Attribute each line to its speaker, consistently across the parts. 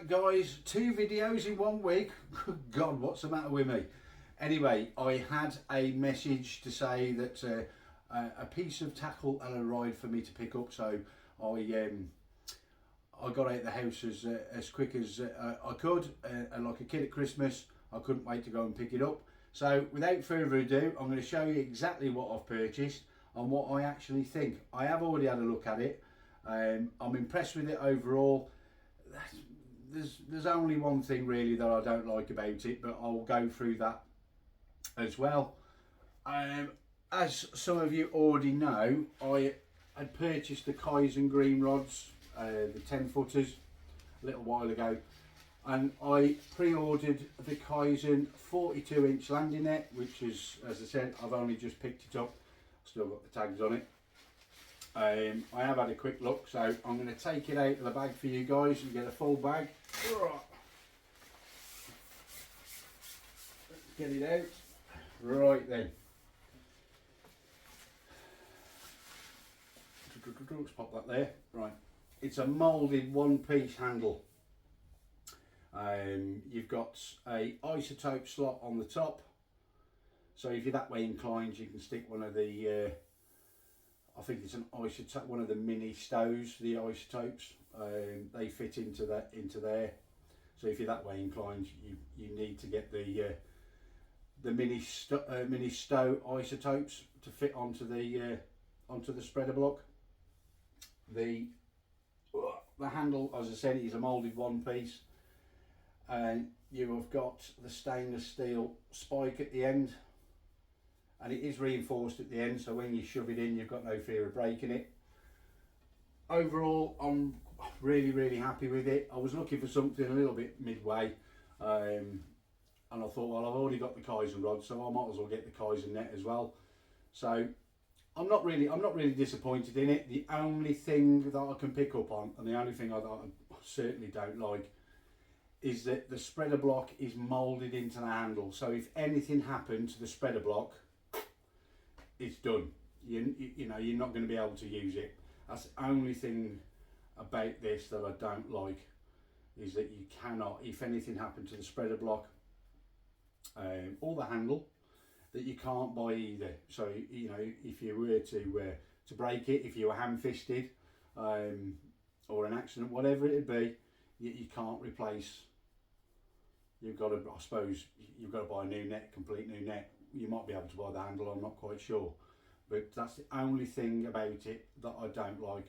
Speaker 1: guys, 2 videos in 1 week. Good God, what's the matter with me? Anyway, I had a message to say that a piece of tackle and a ride for me to pick up, so I got out of the house as quick as I could, and like a kid at Christmas, I couldn't wait to go and pick it up. So without further ado, I'm going to show you exactly what I've purchased and what I actually think. I have already had a look at it. I'm impressed with it overall. There's only one thing really that I don't like about it, but I'll go through that as well. As some of you already know, I had purchased the Kaizen green rods, the 10 footers, a little while ago, and I pre-ordered the Kaizen 42-inch landing net, which is, as I said, I've only just picked it up. Still got the tags on it. I have had a quick look, so I'm going to take it out of the bag for you guys and get a full bag. Let's get it out. Right then. Let's pop that there. Right. It's a moulded one-piece handle. You've got a isotope slot on the top. So if you're that way inclined, you can stick one of the I think it's an isotope, one of the mini stoves, the isotopes. They fit into there. So if you're that way inclined, you need to get the mini stow isotopes to fit onto the spreader block. The handle, as I said, is a moulded one piece, and you have got the stainless steel spike at the end. And it is reinforced at the end, so when you shove it in, you've got no fear of breaking it. Overall, I'm really happy with it. I was looking for something a little bit midway, and I thought, well, I've already got the Kaizen rod, so I might as well get the Kaizen net as well. So I'm not really disappointed in it. The only thing that I can pick up on, and the only thing I certainly don't like, is that the spreader block is moulded into the handle. So if anything happened to the spreader block, it's done. You know, you're not going to be able to use it. That's the only thing about this that I don't like, is that you cannot, if anything happened to the spreader block or the handle, that you can't buy either. So you know, if you were to break it, if you were ham-fisted or an accident, whatever it'd be, you can't replace. You've got to, I suppose, you've got to buy a new net, complete new net. You might be able to buy the handle, I'm not quite sure, but that's the only thing about it that I don't like.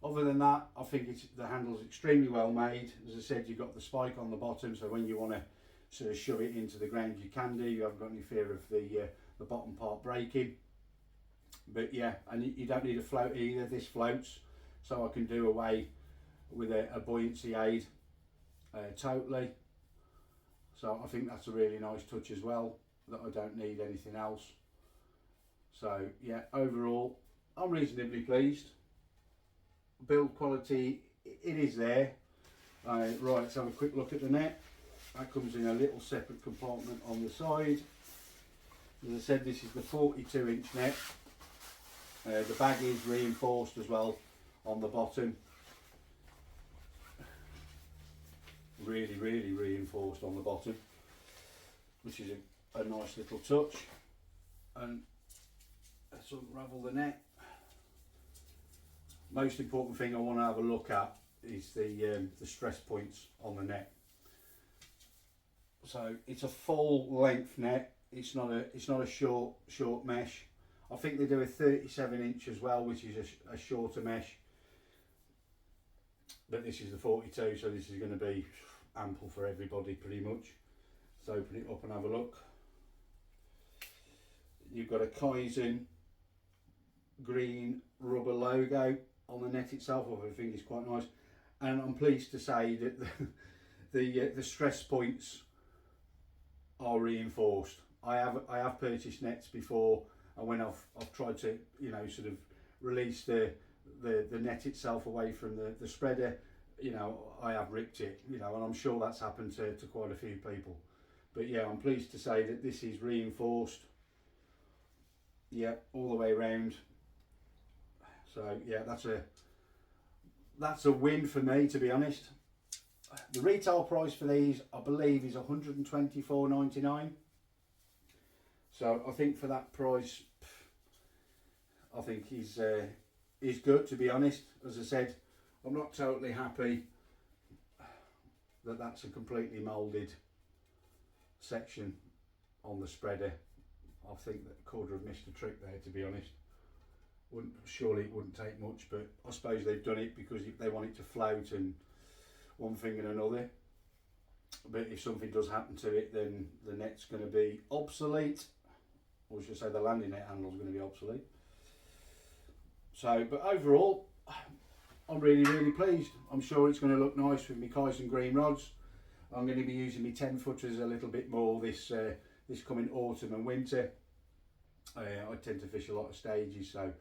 Speaker 1: Other than that, I think the handle's extremely well made. As I said, you've got the spike on the bottom, so when you want to sort of shove it into the ground, you can do. You haven't got any fear of the bottom part breaking. But yeah, and you don't need a float either. This floats, so I can do away with a buoyancy aid totally. So I think that's a really nice touch as well, that I don't need anything else. So yeah, overall I'm reasonably pleased. Build quality, it is there. Right, let's have a quick look at the net. That comes in a little separate compartment on the side. As I said, this is the 42-inch net. The bag is reinforced as well on the bottom. Really reinforced on the bottom, which is a nice little touch. And let's unravel the net. Most important thing I want to have a look at is the stress points on the net. So it's a full length net. It's not a short mesh. I think they do a 37-inch as well, which is a shorter mesh. But this is the 42, so this is going to be ample for everybody pretty much. Let's open it up and have a look. You've got a Kaizen green rubber logo on the net itself, which I think is quite nice. And I'm pleased to say that the stress points are reinforced. I have purchased nets before, and when I've tried to, you know, sort of release the net itself away from the spreader, you know, I have ripped it, you know, and I'm sure that's happened to quite a few people. But yeah, I'm pleased to say that this is reinforced, yeah, all the way around. So yeah, that's a win for me, to be honest. The retail price for these, I believe, is $124.99. So I think for that price, I think he's good, to be honest. As I said, I'm not totally happy that that's a completely moulded section on the spreader. I think that could have missed a trick there, to be honest. Surely it wouldn't take much, but I suppose they've done it because they want it to float and one thing and another. But if something does happen to it, then the net's going to be obsolete, or should I say the landing net handle is going to be obsolete. So, but overall, I'm really pleased. I'm sure it's going to look nice with my kaizen green rods. I'm going to be using my 10 footers a little bit more this coming autumn and winter. I tend to fish a lot of stages, so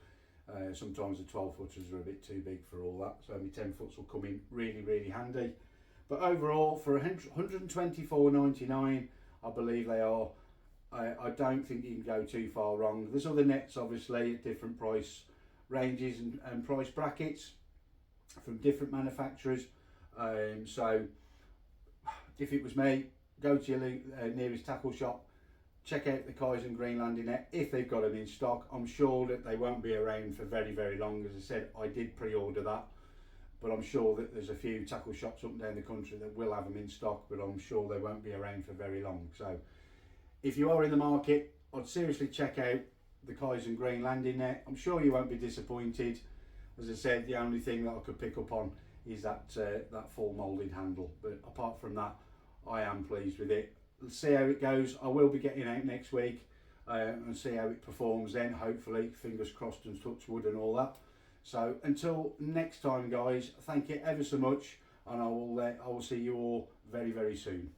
Speaker 1: sometimes the 12 footers are a bit too big for all that. So my 10 foots will come in really handy. But overall, for $124.99, I believe they are. I don't think you can go too far wrong. There's other nets, obviously, at different price ranges and price brackets from different manufacturers. So if it was me, go to your nearest tackle shop, check out the kaizen green landing net if they've got them in stock. I'm sure that they won't be around for very long. As I said, I did pre-order that, but I'm sure that there's a few tackle shops up and down the country that will have them in stock, but I'm sure they won't be around for very long. So if you are in the market, I'd seriously check out the kaizen green landing net. I'm sure you won't be disappointed. As I said, the only thing that I could pick up on is that full moulded handle, but apart from that, I am pleased with it. Let's see how it goes. I will be getting out next week and see how it performs then, hopefully, fingers crossed and touch wood and all that. So until next time, guys, thank you ever so much, and I will see you all very soon.